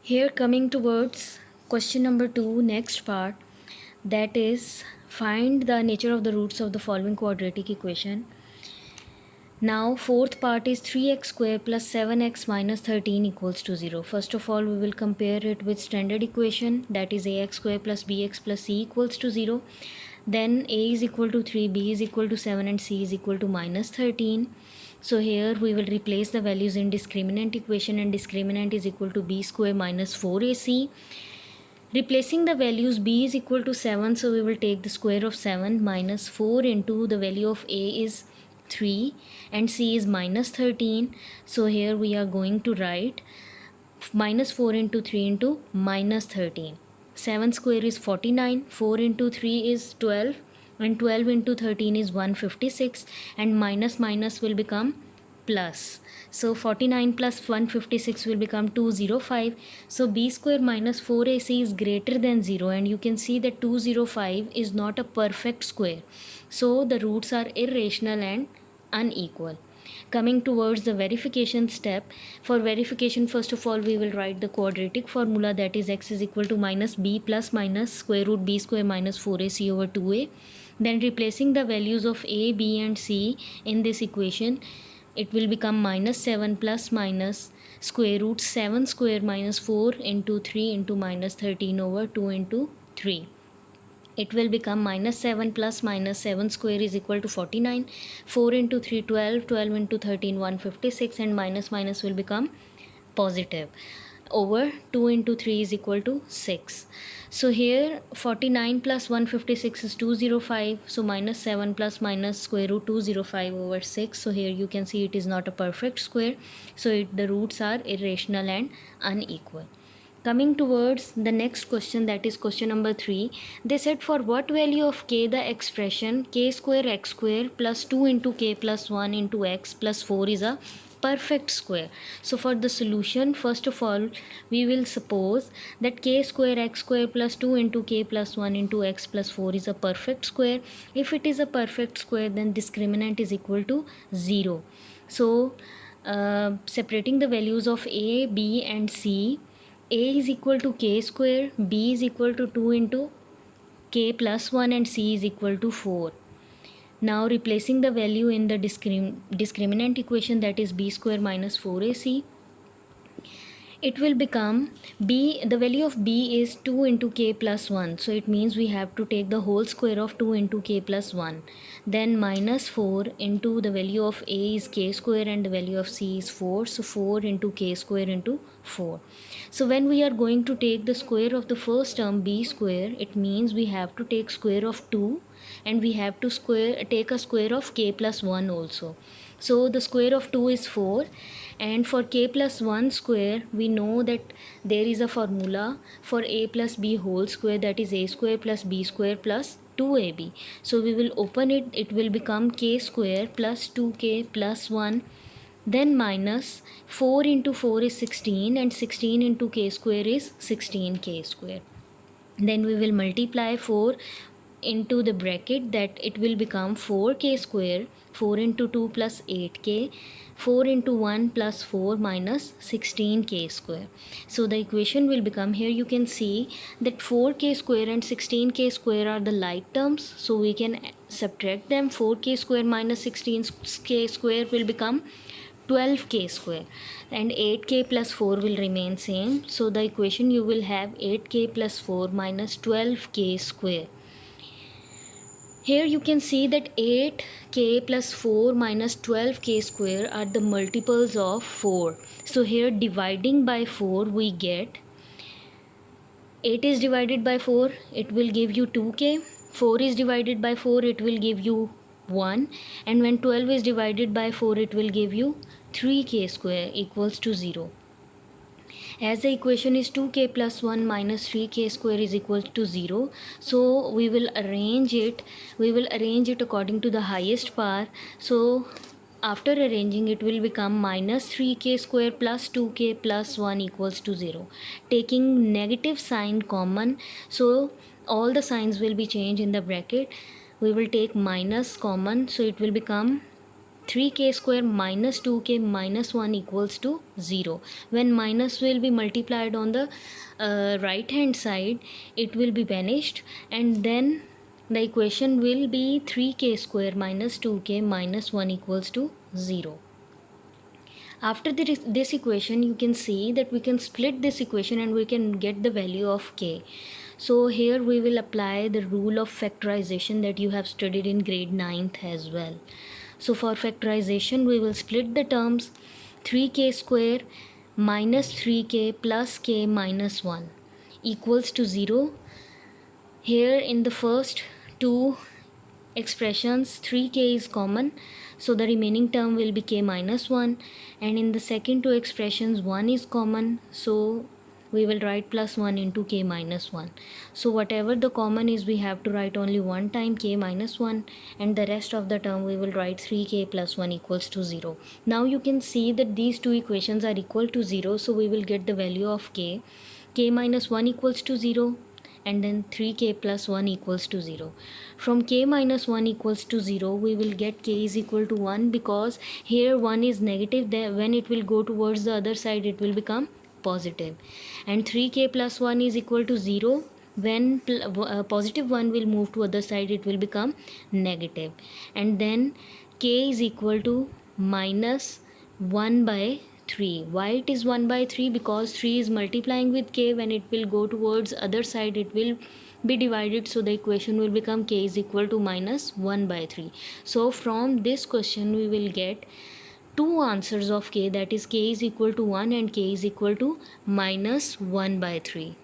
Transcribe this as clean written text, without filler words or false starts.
Here coming towards question number 2, next part, that is find the nature of the roots of the following quadratic equation. Now fourth part is 3x square plus 7x minus 13 equals to 0. First of all, we will compare it with standard equation, that is ax square plus bx plus c equals to 0. Then a is equal to 3, b is equal to 7 and c is equal to minus 13. So here we will replace the values in discriminant equation, and discriminant is equal to b square minus 4ac. Replacing the values, b is equal to 7, so we will take the square of 7 minus 4 into the value of a is 3 and c is minus 13. So here we are going to write minus 4 into 3 into minus 13. 7 square is 49, 4 into 3 is 12, and 12 into 13 is 156, and minus minus will become plus. So 49 plus 156 will become 205. So b square minus 4ac is greater than 0, and you can see that 205 is not a perfect square. So the roots are irrational and unequal. Coming towards the verification step, for verification first of all we will write the quadratic formula, that is x is equal to minus b plus minus square root b square minus 4ac over 2a. Then replacing the values of a, b and c in this equation, it will become minus 7 plus minus square root 7 square minus 4 into 3 into minus 13 over 2 into 3. It will become minus 7 plus minus 7 square is equal to 49. 4 into 3 12, 12 into 13 156, and minus minus will become positive over 2 into 3 is equal to 6. So here 49 plus 156 is 205. So minus 7 plus minus square root 205 over 6. So here you can see it is not a perfect square. So the roots are irrational and unequal. Coming towards the next question, that is question number 3. They said for what value of k the expression k square x square plus 2 into k plus 1 into x plus 4 is a perfect square. So for the solution, first of all we will suppose that k square x square plus 2 into k plus 1 into x plus 4 is a perfect square. If it is a perfect square, then discriminant is equal to 0. So separating the values of a, b and c, a is equal to k square, b is equal to 2 into k plus 1 and c is equal to 4. Now replacing the value in the discriminant equation, that is b square minus 4ac, it will become b, the value of b is 2 into k plus 1. So it means we have to take the whole square of 2 into k plus 1. Then minus 4 into the value of a is k square and the value of c is 4. So 4 into k square into 4. So when we are going to take the square of the first term b square, it means we have to take square of 2 and we have to take a square of k plus 1 also. So the square of 2 is 4, and for k plus 1 square we know that there is a formula for a plus b whole square, that is a square plus b square plus 2ab. So we will open it, it will become k square plus 2k plus 1, then minus 4 into 4 is 16, and 16 into k square is 16k square. Then we will multiply 4 into the bracket, that it will become 4k square, 4 into 2 plus 8k, 4 into 1 plus 4 minus 16k square. So the equation will become, here you can see that 4k square and 16k square are the like terms, so we can subtract them. 4k square minus 16k square will become 12k square, and 8k plus 4 will remain same. So the equation you will have 8k plus 4 minus 12k square. Here you can see that 8k plus 4 minus 12k square are the multiples of 4. So here dividing by 4 we get 8 is divided by 4, it will give you 2k. 4 is divided by 4, it will give you 1. And when 12 is divided by 4, it will give you 3k square equals to 0. As the equation is 2k plus 1 minus 3k square is equal to 0, so we will arrange it according to the highest power. So after arranging, it will become minus 3k square plus 2k plus 1 equals to 0. Taking negative sign common, so all the signs will be changed in the bracket. We will take minus common, so it will become 3k square minus 2k minus 1 equals to 0. When minus will be multiplied on the right hand side, it will be vanished, and then the equation will be 3k square minus 2k minus 1 equals to 0. After this equation, you can see that we can split this equation and we can get the value of k. So here we will apply the rule of factorization that you have studied in grade 9th as well. So for factorization, we will split the terms 3k square minus 3k plus k minus 1 equals to 0. Here in the first two expressions, 3k is common, so the remaining term will be k minus 1, and in the second two expressions 1 is common, so we will write plus 1 into k minus 1. So whatever the common is, we have to write only one time k minus 1, and the rest of the term we will write 3k plus 1 equals to 0. Now you can see that these two equations are equal to 0, so we will get the value of k minus 1 equals to 0, and then 3k plus 1 equals to 0. From k minus 1 equals to 0, we will get k is equal to 1, because here 1 is negative. Then when it will go towards the other side, it will become positive. And 3k plus 1 is equal to 0. When positive 1 will move to other side, it will become negative. And then k is equal to minus 1 by 3. Why it is 1 by 3? Because 3 is multiplying with k. When it will go towards other side, it will be divided, so the equation will become k is equal to minus 1 by 3. So from this question we will get two answers of k, that is k is equal to 1 and k is equal to minus 1 by 3.